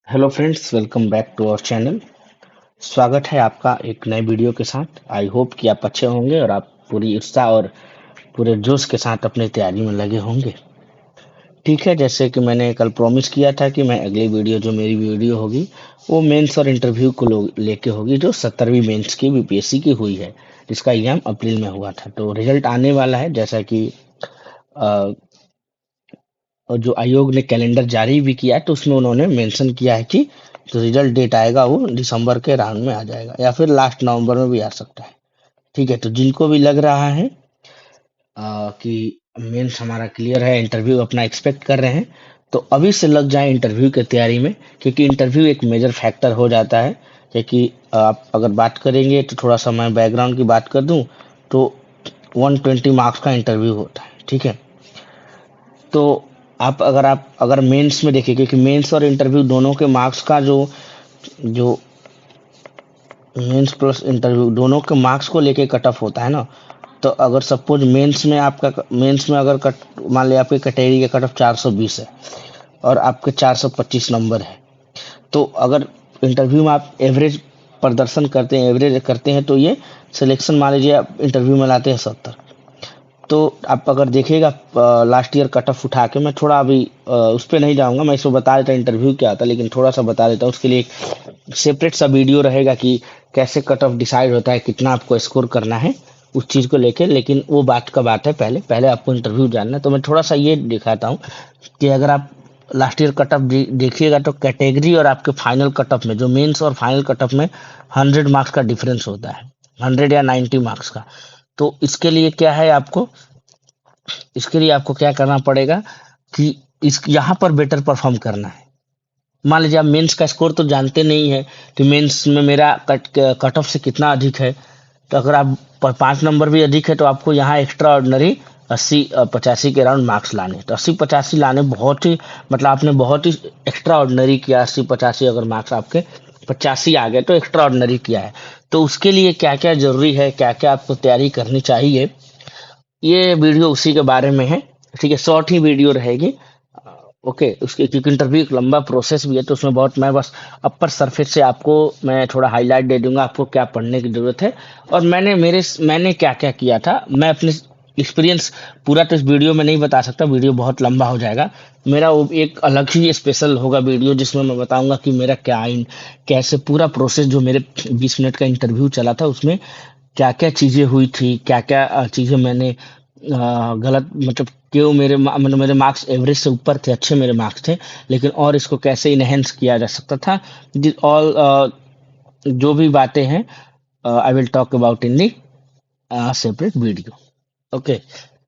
Hello friends, welcome back to our channel. स्वागत है आपका एक नए वीडियो के साथ। आई होप कि आप अच्छे होंगे और आप पूरी उत्साह और पूरे जोश के साथ अपनी तैयारी में लगे होंगे। ठीक है, जैसे कि मैंने कल प्रॉमिस किया था कि मैं अगली वीडियो जो मेरी वीडियो होगी वो मेंस और इंटरव्यू को लेके होगी, जो 17वीं मेंस की बीपीएससी की हुई है, जिसका एग्जाम अप्रैल में हुआ था। तो रिजल्ट आने वाला है, जैसा कि अ, और जो आयोग ने कैलेंडर जारी भी किया है, तो उसमें उन्होंने मेंशन किया है कि जो रिजल्ट डेट आएगा वो दिसंबर के राउंड में आ जाएगा या फिर लास्ट नवंबर में भी आ सकता है। ठीक है, तो जिनको भी लग रहा है कि मेंस हमारा क्लियर है, इंटरव्यू अपना एक्सपेक्ट कर रहे हैं, तो अभी से लग जाए इंटरव्यू की तैयारी में, क्योंकि इंटरव्यू एक मेजर फैक्टर हो जाता है। क्योंकि आप अगर बात करेंगे तो थोड़ा सा मैं बैकग्राउंड की बात कर दूं, तो 120 मार्क्स का इंटरव्यू होता है। ठीक है, तो आप अगर मेंस में देखिए, क्योंकि मेंस और इंटरव्यू दोनों के मार्क्स का जो जो मेंस प्लस इंटरव्यू दोनों के मार्क्स को लेके कट ऑफ होता है ना। तो अगर सपोज मेंस में अगर कट मान लिया आपकी कैटेगरी का कट ऑफ 420 है और आपके 425 नंबर है, तो अगर इंटरव्यू में आप एवरेज प्रदर्शन करते हैं, एवरेज करते हैं, तो ये सिलेक्शन मान लीजिए आप इंटरव्यू में लाते हैं 70। तो आप अगर देखिएगा लास्ट ईयर कट ऑफ उठा के, मैं थोड़ा अभी उस पर नहीं जाऊंगा, मैं इसको बता देता इंटरव्यू क्या आता है, लेकिन थोड़ा सा बता देता हूँ। उसके लिए एक सेपरेट सा वीडियो रहेगा कि कैसे कट ऑफ डिसाइड होता है, कितना आपको स्कोर करना है उस चीज़ को लेके। लेकिन वो बात का बात है, पहले पहले आपको इंटरव्यू जानना है। तो मैं थोड़ा सा ये दिखाता हूँ कि अगर आप लास्ट ईयर कट ऑफ देखिएगा, तो कैटेगरी और आपके फाइनल कट ऑफ में, जो मेंस और फाइनल कट ऑफ में 100 मार्क्स का डिफरेंस होता है, 100 या 90 मार्क्स का। तो इसके लिए आपको क्या करना पड़ेगा कि इस यहाँ पर बेटर परफॉर्म करना है। मान लीजिए आप मेंस का स्कोर तो जानते नहीं है कि मेंस में मेरा कट ऑफ से कितना अधिक है। तो अगर आप 5 नंबर भी अधिक है, तो आपको यहाँ एक्स्ट्रा ऑर्डिनरी 80-85 के अराउंड मार्क्स लाने। तो 80-85 लाने बहुत ही, मतलब आपने बहुत ही एक्स्ट्रा ऑर्डिनरी किया। 80-85 अगर मार्क्स आपके 85 आ गए तो एक्स्ट्रा ऑर्डिनरी किया है। तो उसके लिए क्या क्या जरूरी है, क्या क्या आपको तैयारी करनी चाहिए, ये वीडियो उसी के बारे में है। ठीक है, शॉर्ट ही वीडियो रहेगी। ओके, उसके क्योंकि इंटरव्यू एक लंबा प्रोसेस भी है, तो उसमें बहुत, मैं बस अपर सरफेस से आपको मैं थोड़ा हाईलाइट दे दूंगा, आपको क्या पढ़ने की जरूरत है और मैंने क्या क्या किया था। मैं अपने एक्सपीरियंस पूरा तो इस वीडियो में नहीं बता सकता, वीडियो बहुत लंबा हो जाएगा। मेरा वो एक अलग ही स्पेशल होगा वीडियो, जिसमें मैं बताऊंगा कि मेरा कैसे पूरा प्रोसेस, जो मेरे 20 मिनट का इंटरव्यू चला था, उसमें क्या क्या चीजें हुई थी, क्या क्या चीजें मैंने गलत, मतलब क्यों मतलब मेरे मार्क्स एवरेज से ऊपर थे, अच्छे मेरे मार्क्स थे, लेकिन और इसको कैसे इनहेंस किया जा सकता था। ऑल जो भी बातें हैं, I will talk about in the separate video. Okay,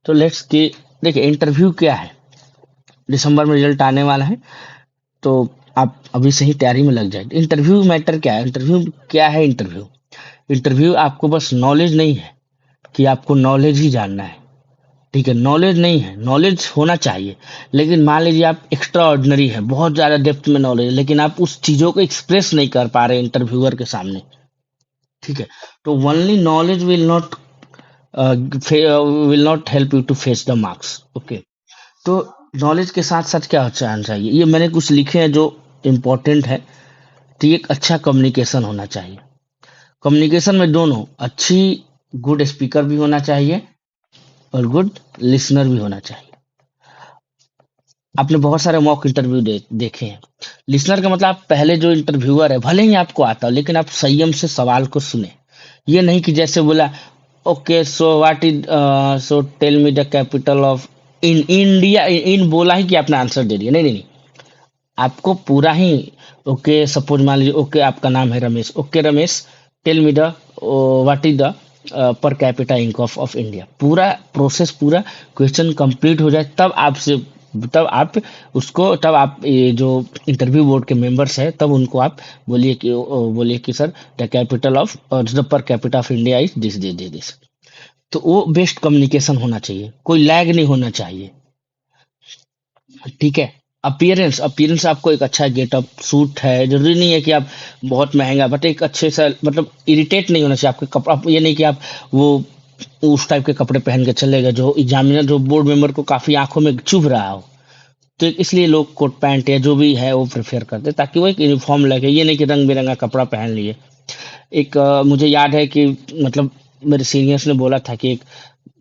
तो लेट्स की देखिए इंटरव्यू क्या है। दिसंबर में रिजल्ट आने वाला है, तो आप अभी से ही तैयारी में लग जाए। इंटरव्यू मैटर क्या है, इंटरव्यू क्या है? इंटरव्यू इंटरव्यू आपको बस नॉलेज नहीं है कि आपको नॉलेज ही जानना है। ठीक है, नॉलेज नहीं है, नॉलेज होना चाहिए, लेकिन मान लीजिए आप एक्स्ट्रा ऑर्डिनरी है, बहुत ज्यादा डेप्थ में नॉलेज है, लेकिन आप उस चीजों को एक्सप्रेस नहीं कर पा रहे इंटरव्यूअर के सामने। ठीक है, तो only knowledge will not help you to face the marks. Okay, तो नॉलेज के साथ साथ क्या होना चाहिए, ये मैंने कुछ लिखे हैं जो इम्पोर्टेंट है। तो एक अच्छा कम्युनिकेशन होना चाहिए। कम्युनिकेशन में दोनों अच्छी, गुड स्पीकर भी होना चाहिए और गुड लिसनर भी होना चाहिए। आपने बहुत सारे मॉक इंटरव्यू देखे हैं। लिसनर का मतलब आप पहले जो इंटरव्यूअर है, भले ही आपको आता हो, लेकिन आप संयम से सवाल को सुने। ये नहीं कि जैसे बोला, okay so what is, so tell me the capital of in India, इन बोला ही कि आपने आंसर दे दिया। नहीं नहीं नहीं, आपको पूरा ही, ओके सपोज मान लीजिए, ओके आपका नाम है Ramesh, okay Ramesh tell me the what is the per capita income of India. पूरा प्रोसेस, पूरा क्वेश्चन कंप्लीट हो जाए, तब आप ये जो इंटरव्यू बोर्ड के मेंबर्स है, तब उनको आप बोलिए कि sir the capital of the per capita of India is this. तो वो बेस्ट कम्युनिकेशन होना चाहिए, कोई लैग नहीं होना चाहिए। ठीक है, अपीयरेंस अपीयरेंस आपको एक अच्छा गेटअप सूट है, जरूरी नहीं है कि आप बहुत महंगा, बट एक अच्छे सा, मतलब इरिटेट नहीं होना चाहिए आपके कपड़ा। ये नहीं कि आप वो उस टाइप के कपड़े पहन के चलेगा जो एग्जामिनर, जो बोर्ड मेंबर को काफी आंखों में चुभ रहा हो। तो इसलिए लोग कोट पैंट या जो भी है वो प्रेफर करते हैं, ताकि वो एक यूनिफॉर्म लगे, ये नहीं कि रंग बिरंगा कपड़ा पहन लिए। एक मुझे याद है कि मतलब मेरे सीनियर्स ने बोला था कि एक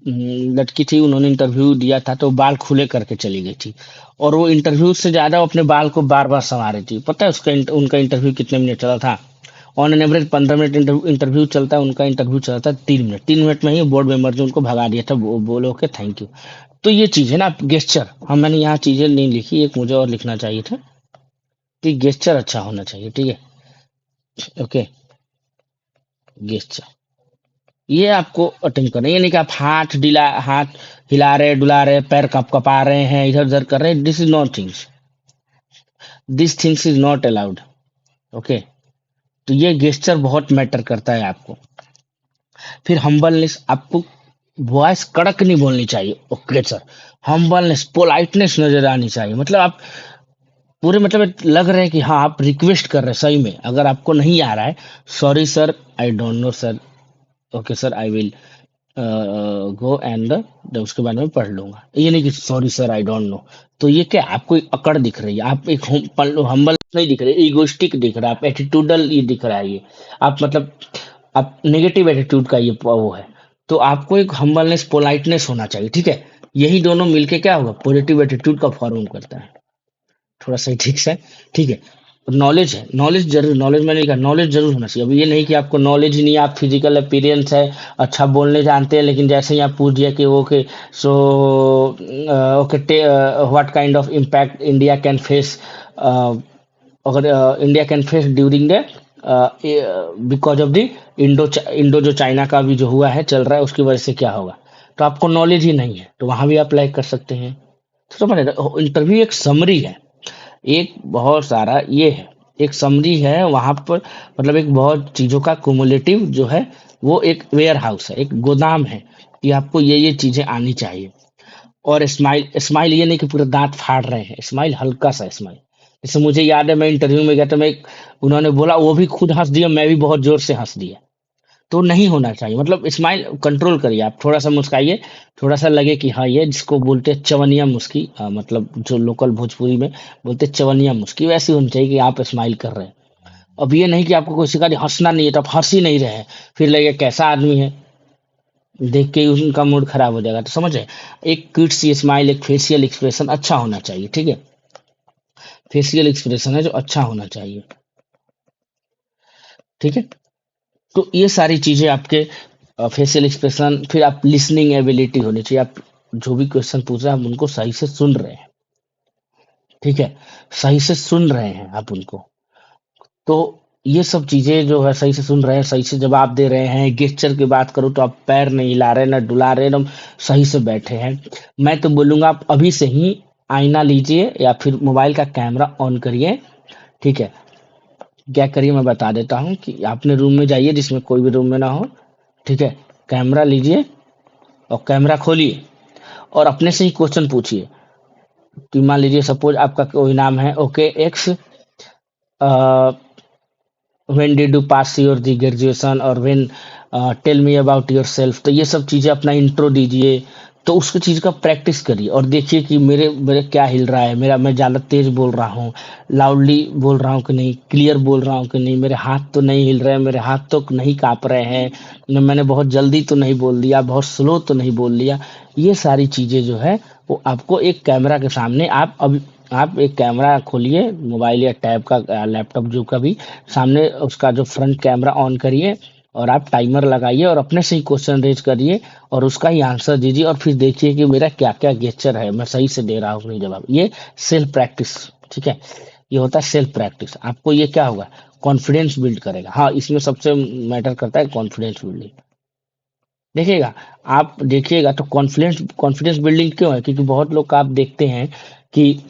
लड़की थी, उन्होंने इंटरव्यू दिया था तो बाल खुले करके चली गई थी, और वो इंटरव्यू से ज्यादा वो अपने बाल को बार बार संवार रही थी। पता है उसका उनका इंटरव्यू कितने मिनट चला था? On an average 15 minute interview चलता है, उनका इंटरव्यू चला था 3 मिनट। 3 मिनट में ही बोर्ड मेंबर ने उनको भगा दिया था, बोलो के थैंक यू। तो ये चीज है ना गेस्चर। हम मैंने यहाँ चीजें नहीं लिखी, एक मुझे और लिखना चाहिए था कि गेस्चर अच्छा होना चाहिए, ठीक है। ओके, गेस्चर ये आपको अटेंड करना है। ये नहीं कि आप हाथ हिला रहे, डुला रहे, पैर कप कपा रहे हैं, इधर उधर कर रहे हैं। This is not things, this things is not allowed. Okay, तो ये गेस्चर बहुत मैटर करता है आपको। फिर हम्बलनेस, आपको वॉइस कड़क नहीं बोलनी चाहिए। ओके सर, हम्बलनेस, पोलाइटनेस नजर आनी चाहिए। मतलब आप पूरे मतलब लग रहे हैं कि हाँ आप रिक्वेस्ट कर रहे हैं सही में। अगर आपको नहीं आ रहा है, sorry sir, I don't know sir, okay sir, I will go and उसके बारे में पढ़ लूंगा। ये नहीं कि sorry sir I don't know. तो ये क्या, आपको एक अकड़ दिख रही है, आप एक हम्बल नहीं दिख रहे, इगोइस्टिक दिख रहा है, आप एटीट्यूडल ये दिख रहा है। ये आप मतलब आप नेगेटिव एटीट्यूड का ये वो है। तो आपको एक हम्बलनेस, पोलाइटनेस होना चाहिए, ठीक है। यही दोनों मिलके क्या होगा, पॉजिटिव एटीट्यूड का फॉर्म करता है। थोड़ा सही ठीक से, ठीक है। नॉलेज है, नॉलेज जरूर, नॉलेज मैंने कहा नॉलेज जरूर होना चाहिए। अब ये नहीं कि आपको नॉलेज ही नहीं है, आप फिजिकल अपीयरेंस है, अच्छा बोलने जानते हैं, लेकिन जैसे ही आप पूछ दिया कि okay so okay what kind of impact India can face, अगर India can face during the because of the Indo जो चाइना का भी जो हुआ है चल रहा है, उसकी वजह से क्या होगा। तो आपको नॉलेज ही नहीं है, तो वहां भी आप अप्लाई कर सकते हैं। तो समझ रहे, इंटरव्यू एक समरी है, एक बहुत सारा ये है, एक समरी है वहां पर। मतलब एक बहुत चीजों का कुमुलेटिव जो है, वो एक वेयर हाउस है, एक गोदाम है कि आपको ये चीजें आनी चाहिए। और स्माइल, स्माइल ये नहीं कि पूरे दांत फाड़ रहे हैं, स्माइल हल्का सा स्माइल। जैसे मुझे याद है मैं इंटरव्यू में गया तो उन्होंने बोला, वो भी खुद हंस दिया, मैं भी बहुत जोर से हंस दिया। तो नहीं होना चाहिए, मतलब स्माइल कंट्रोल करिए, आप थोड़ा सा मुस्काइए, थोड़ा सा लगे कि हाँ ये जिसको बोलते हैं चवनिया मुस्की, मतलब जो लोकल भोजपुरी में बोलते हैं चवनिया मुस्की, वैसी होनी चाहिए कि आप स्माइल कर रहे हैं। अब ये नहीं कि आपको कोई सिखा दिया हंसना नहीं है तो आप हंस ही नहीं रहे हैं, फिर लगे कैसा आदमी है, देख के ही उनका मूड खराब हो जाएगा। तो समझ रहे, एक क्यूट सी स्माइल, एक फेशियल एक्सप्रेशन अच्छा होना चाहिए, ठीक है। फेशियल एक्सप्रेशन है जो अच्छा होना चाहिए, ठीक है। तो ये सारी चीजें आपके फेशियल एक्सप्रेशन, फिर आप लिसनिंग एबिलिटी होनी चाहिए, आप जो भी क्वेश्चन पूछ रहे हैं आप उनको सही से सुन रहे हैं, ठीक है, सही से सुन रहे हैं आप उनको। तो ये सब चीजें जो है सही से सुन रहे हैं, सही से जवाब दे रहे हैं। गेस्चर की बात करूँ तो आप पैर नहीं हिला रहे, ना डुला रहे, एकदम सही से बैठे हैं। मैं तो बोलूंगा आप अभी से ही आईना लीजिए या फिर मोबाइल का कैमरा ऑन करिए, ठीक है। क्या करिए मैं बता देता हूँ कि आपने रूम में जाइए जिसमें कोई भी रूम में ना हो, ठीक है। कैमरा लीजिए और कैमरा खोलिए और अपने से ही क्वेश्चन पूछिए कि मान लीजिए सपोज आपका कोई नाम है, okay X, when did you pass your the graduation, और when tell me about yourself. तो ये सब चीजें अपना इंट्रो दीजिए, तो उसकी चीज का प्रैक्टिस करिए और देखिए कि मेरे मेरे क्या हिल रहा है, मेरा मैं ज्यादा तेज बोल रहा हूँ, लाउडली बोल रहा हूँ कि नहीं, क्लियर बोल रहा हूँ कि नहीं, मेरे हाथ तो नहीं हिल रहे हैं, मेरे हाथ तो नहीं कांप रहे हैं, मैंने बहुत जल्दी तो नहीं बोल दिया, बहुत स्लो तो नहीं बोल दिया। ये सारी चीजें जो है वो आपको एक कैमरा के सामने, आप एक कैमरा खोलिए मोबाइल या टैब का, लैपटॉप जो का भी, सामने उसका जो फ्रंट कैमरा ऑन करिए और आप टाइमर लगाइए और अपने से ही क्वेश्चन रेज करिए और उसका ही आंसर दीजिए, और फिर देखिए कि मेरा क्या क्या गेस्चर है, मैं सही से दे रहा हूँ नहीं जवाब। ये सेल्फ प्रैक्टिस, ठीक है। ये होता है सेल्फ प्रैक्टिस। आपको ये क्या होगा, कॉन्फिडेंस बिल्ड करेगा। हाँ, इसमें सबसे मैटर करता है कॉन्फिडेंस बिल्डिंग। देखिएगा, आप देखिएगा तो कॉन्फिडेंस कॉन्फिडेंस बिल्डिंग क्यों है, क्योंकि बहुत लोग का आप देखते हैं कि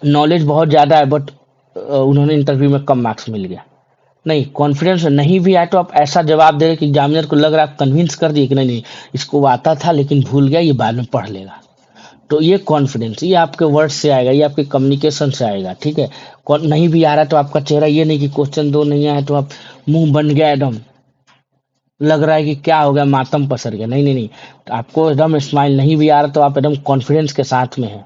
नॉलेज बहुत ज्यादा है बट उन्होंने इंटरव्यू में कम मार्क्स मिल गया। नहीं, कॉन्फिडेंस नहीं भी आए तो आप ऐसा जवाब दे रहे कि एग्जामिनर को लग रहा है, आप कन्विंस कर दिए कि नहीं नहीं इसको वो आता था लेकिन भूल गया, ये बाद में पढ़ लेगा। तो ये कॉन्फिडेंस, ये आपके वर्ड से आएगा, ये आपके कम्युनिकेशन से आएगा, ठीक है। नहीं भी आ रहा तो आपका चेहरा, ये नहीं कि क्वेश्चन दो नहीं आया तो आप मुंह बन गया एकदम, लग रहा है कि क्या हो गया, मातम पसर गया। नहीं नहीं नहीं, तो आपको एकदम स्माइल नहीं भी आ रहा तो आप एकदम कॉन्फिडेंस के साथ में है,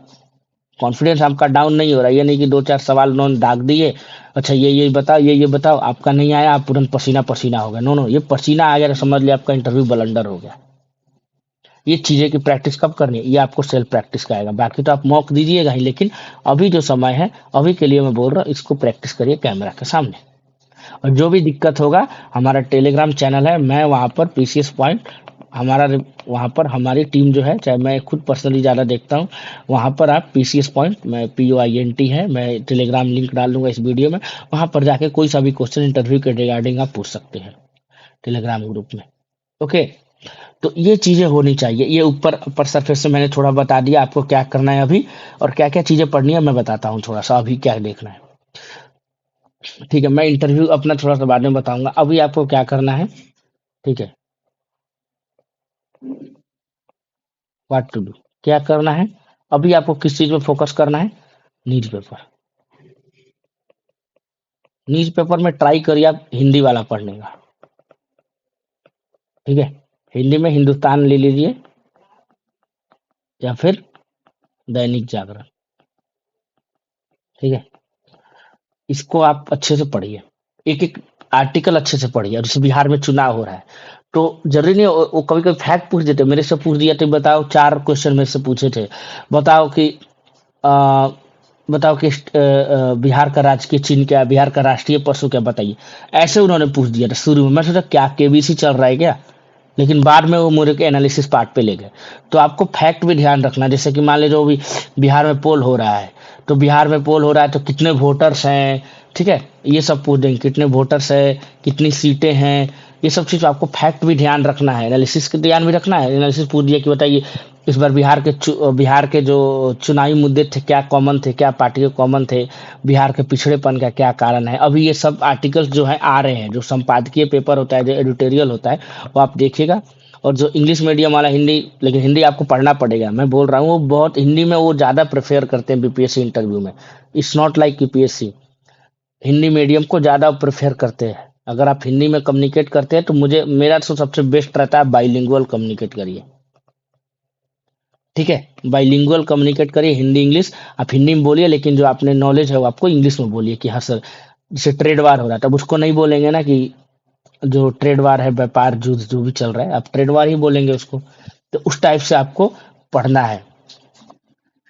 कॉन्फिडेंस आपका डाउन नहीं हो रहा, ये नहीं कि 2-4 सवाल उन्होंने दाग दिए, अच्छा ये बताओ, ये बताओ, आपका नहीं आया, आप तुरंत पसीना-पसीना हो गए। नो, नो, ये पसीना आ गया तो समझ लिया आपका इंटरव्यू ब्लंडर हो गया। ये चीज़ें की प्रैक्टिस कब करनी है? ये आपको सेल्फ प्रैक्टिस का आएगा। बाकी तो आप मॉक दीजिएगा ही, लेकिन अभी जो समय है, अभी के लिए मैं बोल रहा हूँ, इसको प्रैक्टिस करिए कैमरा के सामने। और जो भी दिक्कत होगा, हमारा टेलीग्राम चैनल है, मैं वहाँ पर पीसीएस पॉइंट, हमारा वहाँ पर हमारी टीम जो है, चाहे मैं खुद पर्सनली ज़्यादा देखता हूँ, वहाँ पर आप पीसीएस पॉइंट, मैं POINT है, मैं टेलीग्राम लिंक डाल दूंगा इस वीडियो में, वहाँ पर जाके कोई सा भी क्वेश्चन इंटरव्यू के रिगार्डिंग आप पूछ सकते हैं टेलीग्राम ग्रुप में। ओके, तो ये चीज़ें होनी चाहिए। ये ऊपर अपर सरफेस से मैंने थोड़ा बता दिया आपको क्या करना है अभी, और क्या क्या चीज़ें पढ़नी है मैं बताता हूँ थोड़ा सा अभी क्या देखना है। ठीक है, मैं इंटरव्यू अपना थोड़ा सा बाद में बताऊंगा, अभी आपको क्या करना है। ठीक है, व्हाट टू डू, क्या करना है अभी आपको, किस चीज़ पे फोकस करना है? News paper. न्यूज पेपर में ट्राई करिए आप हिंदी वाला पढ़ने का। ठीक है, हिंदी में हिंदुस्तान ले लीजिए या फिर दैनिक जागरण। ठीक है, इसको आप अच्छे से पढ़िए, एक एक आर्टिकल अच्छे से पढ़िए। और जैसे बिहार में चुनाव हो रहा है, तो जरूरी नहीं वो कभी कभी फैक्ट पूछ देते, मेरे से पूछ दिया तो बताओ, 4 क्वेश्चन मेरे से पूछे थे, बताओ कि आ, बताओ कि बिहार का राजकीय चिन्ह क्या है, बिहार का राष्ट्रीय पशु क्या, बताइए। ऐसे उन्होंने पूछ दिया था शुरू में, मैं सोचा क्या केबीसी चल रहा है क्या, लेकिन बाद में वो मेरे के एनालिसिस पार्ट पे ले गए। तो आपको फैक्ट भी ध्यान रखना, जैसे कि मान लीजिए भी बिहार में पोल हो रहा है, तो बिहार में पोल हो रहा है तो कितने वोटर्स हैं, ठीक है, ये सब पूछ देंगे, कितने वोटर्स है, कितनी सीटें हैं, ये सब चीज़ आपको फैक्ट भी ध्यान रखना है, एनालिसिस का ध्यान भी रखना है। एनालिसिस पूछ दिया कि बताइए इस बार बिहार के जो चुनावी मुद्दे थे क्या कॉमन थे, क्या पार्टी के कॉमन थे, बिहार के पिछड़ेपन का क्या कारण है। अभी ये सब आर्टिकल्स जो है आ रहे हैं, जो संपादकीय पेपर होता है, जो एडिटोरियल होता है, वो आप देखिएगा। और जो इंग्लिश मीडियम वाला हिंदी, लेकिन हिंदी आपको पढ़ना पड़ेगा, मैं बोल रहा हूँ, वो बहुत हिंदी में वो ज़्यादा प्रेफर करते हैं बीपीएससी इंटरव्यू में। It's not like UPSC, Hindi medium को ज़्यादा प्रेफर करते हैं। अगर आप हिंदी में कम्युनिकेट करते हैं तो मुझे मेरा तो सबसे बेस्ट रहता है बाइलिंगुअल कम्युनिकेट करिए। ठीक है, बाइलिंगुअल कम्युनिकेट करिए, हिंदी इंग्लिश। आप हिंदी में बोलिए, लेकिन जो आपने नॉलेज है वो आपको इंग्लिश में बोलिए कि हाँ सर, जैसे ट्रेड वार हो रहा है, तब उसको नहीं बोलेंगे ना कि जो ट्रेड वार है, व्यापार युद्ध जो भी चल रहा है, आप ट्रेड वार ही बोलेंगे उसको। तो उस टाइप से आपको पढ़ना है।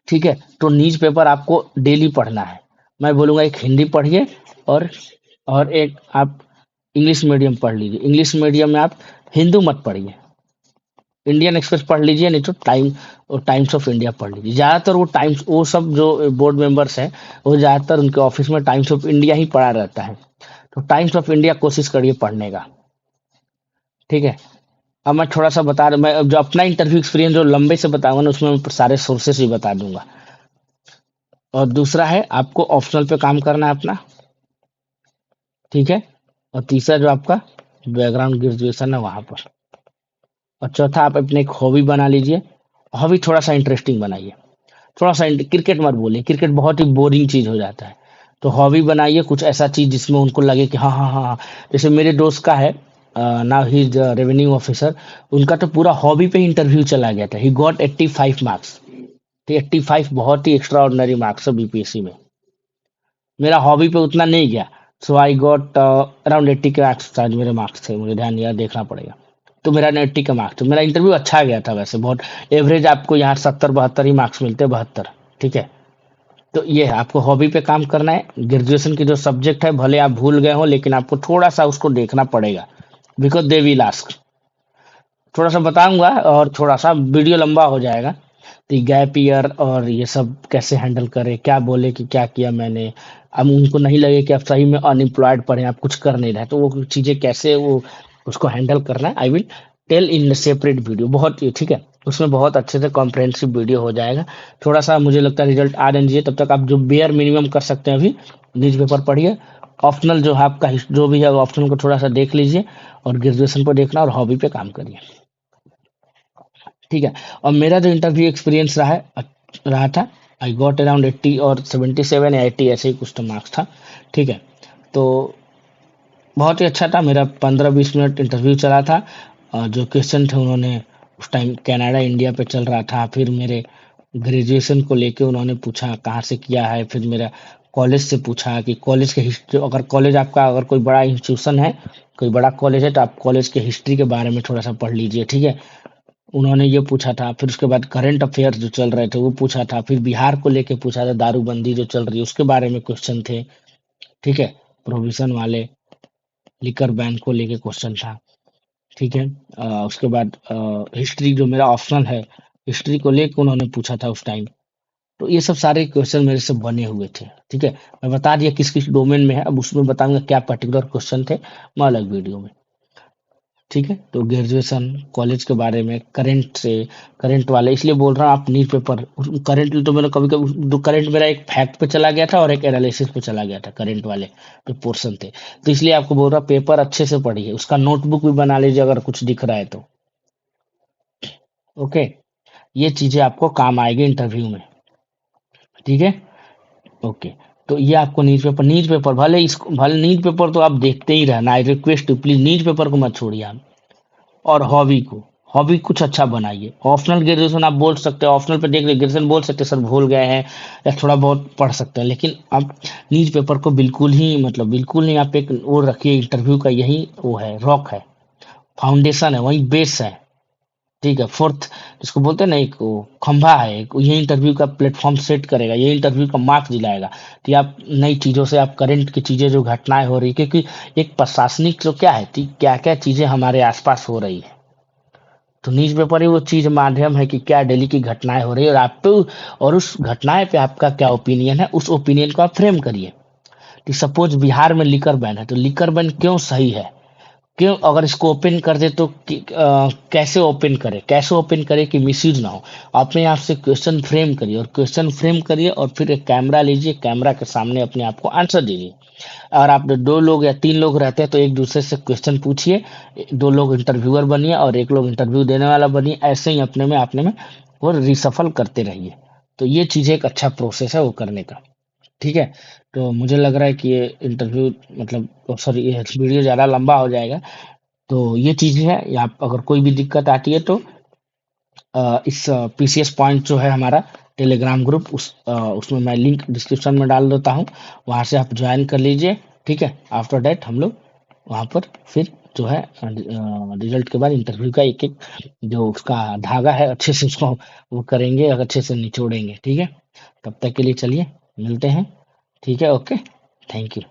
ठीक है, तो न्यूज पेपर आपको डेली पढ़ना है। मैं बोलूँगा एक हिंदी पढ़िए, और एक आप इंग्लिश मीडियम पढ़ लीजिए। इंग्लिश मीडियम में आप हिंदू मत पढ़िए, इंडियन एक्सप्रेस पढ़ लीजिए, नहीं तो टाइम्स ऑफ इंडिया पढ़ लीजिए। ज़्यादातर वो टाइम्स, वो सब जो बोर्ड मेंबर्स हैं, वो ज़्यादातर उनके ऑफिस में टाइम्स ऑफ इंडिया ही पढ़ा रहता है, तो टाइम्स ऑफ इंडिया कोशिश करिए पढ़ने का। ठीक है, अब मैं थोड़ा सा बता रहा, मैं अब जो अपना इंटरव्यू एक्सपीरियंस जो लंबे से बताऊंगा ना, उसमें मैं सारे सोर्सेस भी बता दूंगा। और दूसरा है आपको ऑप्शनल पे काम करना है अपना। ठीक है, और तीसरा जो आपका बैकग्राउंड ग्रेजुएशन है वहां पर। और चौथा आप अपने एक हॉबी बना लीजिए, हॉबी थोड़ा सा इंटरेस्टिंग बनाइए। थोड़ा सा क्रिकेट मत बोलिए, क्रिकेट बहुत ही बोरिंग चीज हो जाता है। तो हॉबी बनाइए कुछ ऐसा चीज जिसमें उनको लगे कि हाँ हाँ हाँ हाँ। जैसे मेरे दोस्त का है, now he is revenue officer, उनका तो पूरा हॉबी पे इंटरव्यू चला गया था, ही गॉट 85 मार्क्स। तो 85 बहुत ही एक्स्ट्रा ऑर्डिनरी मार्क्स है बीपीएससी में। मेरा हॉबी पे उतना नहीं गया, सो आई गॉट अराउंड 80 के मार्क्स, शायद मेरे मार्क्स थे, मुझे ध्यान याद देखना पड़ेगा। तो मेरा 80 का मार्क्स, तो मेरा इंटरव्यू अच्छा गया था वैसे, बहुत एवरेज आपको यहाँ 70-72 ही मार्क्स मिलते हैं, 72। ठीक है, तो ये है आपको हॉबी पे काम करना है। ग्रेजुएशन की जो सब्जेक्ट है भले आप भूल गए हो, लेकिन आपको थोड़ा सा उसको देखना पड़ेगा, बिकॉज दे विल आस्क। थोड़ा सा बताऊंगा और थोड़ा सा वीडियो लंबा हो जाएगा, तो गैप ईयर और ये सब कैसे हैंडल करें, क्या बोले कि क्या किया मैंने। अब उनको नहीं लगे कि आप सही में अनएम्प्लॉयड पढ़े, आप कुछ कर नहीं रहे, तो वो चीज़ें कैसे वो उसको हैंडल करना है, I will tell in separate video, बहुत ठीक है, उसमें बहुत अच्छे से कॉम्प्रहेंसिव वीडियो हो जाएगा। थोड़ा सा मुझे लगता है रिजल्ट आ जाना चाहिए, तब तक आप जो बेयर मिनिमम कर सकते हैं अभी न्यूज पेपर पढ़िए। ऑप्शनल जो है आपका जो भी है ऑप्शनल को थोड़ा सा देख लीजिए, और ग्रेजुएशन पर देखना, और हॉबी पे काम करिए। ठीक है, और मेरा जो इंटरव्यू एक्सपीरियंस रहा था, आई गॉट अराउंड 80 और 77 या 80 ऐसे ही कुछ तो मार्क्स था। ठीक है, तो बहुत ही अच्छा था मेरा, 15-20 मिनट इंटरव्यू चला था। और जो क्वेश्चन थे उन्होंने, उस टाइम कनाडा इंडिया पे चल रहा था, फिर मेरे ग्रेजुएशन को लेके उन्होंने पूछा कहाँ से किया है, फिर मेरा कॉलेज से पूछा कि कॉलेज के हिस्ट्री, अगर कॉलेज आपका अगर कोई बड़ा इंस्टीट्यूशन है, कोई बड़ा कॉलेज है तो आप कॉलेज के हिस्ट्री के बारे में थोड़ा सा पढ़ लीजिए, ठीक है। उन्होंने ये पूछा था, फिर उसके बाद करंट अफेयर्स जो चल रहे थे वो पूछा था, फिर बिहार को लेके पूछा था, दारूबंदी जो चल रही है उसके बारे में क्वेश्चन थे, ठीक है। प्रोविजन वाले लिकर बैन को लेके क्वेश्चन था, ठीक है। उसके बाद हिस्ट्री जो मेरा ऑप्शनल है, हिस्ट्री को लेके उन्होंने पूछा था उस टाइम। तो ये सब सारे क्वेश्चन मेरे से बने हुए थे, ठीक है। मैं बता दिया किस किस डोमेन में है, अब उसमें बताऊंगा क्या पर्टिकुलर क्वेश्चन थे, मैं अलग वीडियो में, ठीक है। तो ग्रेजुएशन कॉलेज के बारे में करंट से, करंट वाले इसलिए बोल रहा हूँ, आप न्यूज पेपर करंट तो मेरा कभी कभी करंट मेरा एक फैक्ट पे चला गया था और एक एनालिसिस पे चला गया था, करंट वाले जो पोर्शन थे। तो इसलिए आपको बोल रहा पेपर अच्छे से पढ़िए, उसका नोटबुक भी बना लीजिए अगर कुछ दिख रहा है तो, ओके। ये चीजें आपको काम आएगी इंटरव्यू में, ठीक है, ओके। तो ये आपको न्यूज पेपर भले इसको, भले न्यूज पेपर तो आप देखते ही रहना, I request to please newspaper को मत छोड़िए आप। और हॉबी को, हॉबी कुछ अच्छा बनाइए। ऑप्शनल ग्रेजुएशन आप बोल सकते हैं, ऑप्शनल पे देख रहे ग्रेजुएशन बोल सकते हैं सर भूल गए हैं, या थोड़ा बहुत पढ़ सकते हैं, लेकिन आप न्यूज पेपर को बिल्कुल ही, मतलब बिल्कुल नहीं, आप एक वो रखिए, इंटरव्यू का यही वो है, रॉक है, फाउंडेशन है, वही बेस है, ठीक है। फोर्थ जिसको बोलते हैं ना, एक वो खंभा है, एक ये इंटरव्यू का प्लेटफॉर्म सेट करेगा, ये इंटरव्यू का मार्क्स दिलाएगा। तो आप नई चीजों से, आप करंट की चीजें जो घटनाएं हो रही, क्योंकि एक प्रशासनिक तो क्या है, क्या क्या चीजें हमारे आसपास हो रही है, तो न्यूज पेपर ही वो चीज माध्यम है कि क्या डेली की घटनाएं हो रही है, और आप पे, और उस घटनाएं पे आपका क्या ओपिनियन है, उस ओपिनियन को आप फ्रेम करिए। कि सपोज बिहार में लिकर बैन है, तो लिकर बैन क्यों सही है, क्यों, अगर इसको ओपन कर दे तो कैसे ओपन करे, कैसे ओपन करे कि मिसयूज ना हो। अपने आप से क्वेश्चन फ्रेम करिए, और क्वेश्चन फ्रेम करिए और फिर एक कैमरा लीजिए, कैमरा के सामने अपने आप को आंसर दीजिए। और आप दो लोग या तीन लोग रहते हैं तो एक दूसरे से क्वेश्चन पूछिए, दो लोग इंटरव्यूअर बनिए और एक लोग इंटरव्यू देने वाला बनिए, ऐसे ही अपने में वो रिसफल करते रहिए। तो ये चीज़ एक अच्छा प्रोसेस है वो करने का, ठीक है। तो मुझे लग रहा है कि ये इंटरव्यू, मतलब सॉरी, ये वीडियो ज़्यादा लंबा हो जाएगा। तो ये चीज़ है, या आप अगर कोई भी दिक्कत आती है तो इस पीसीएस पॉइंट जो है हमारा टेलीग्राम ग्रुप, उसमें मैं लिंक डिस्क्रिप्शन में डाल देता हूँ, वहाँ से आप ज्वाइन कर लीजिए, ठीक है। आफ्टर दैट हम लोग वहाँ पर फिर जो है रिजल्ट के बाद इंटरव्यू का एक एक जो उसका धागा है अच्छे से उसको वो करेंगे और अच्छे से निचोड़ेंगे, ठीक है। तब तक के लिए चलिए मिलते हैं, ठीक है, ओके, थैंक यू।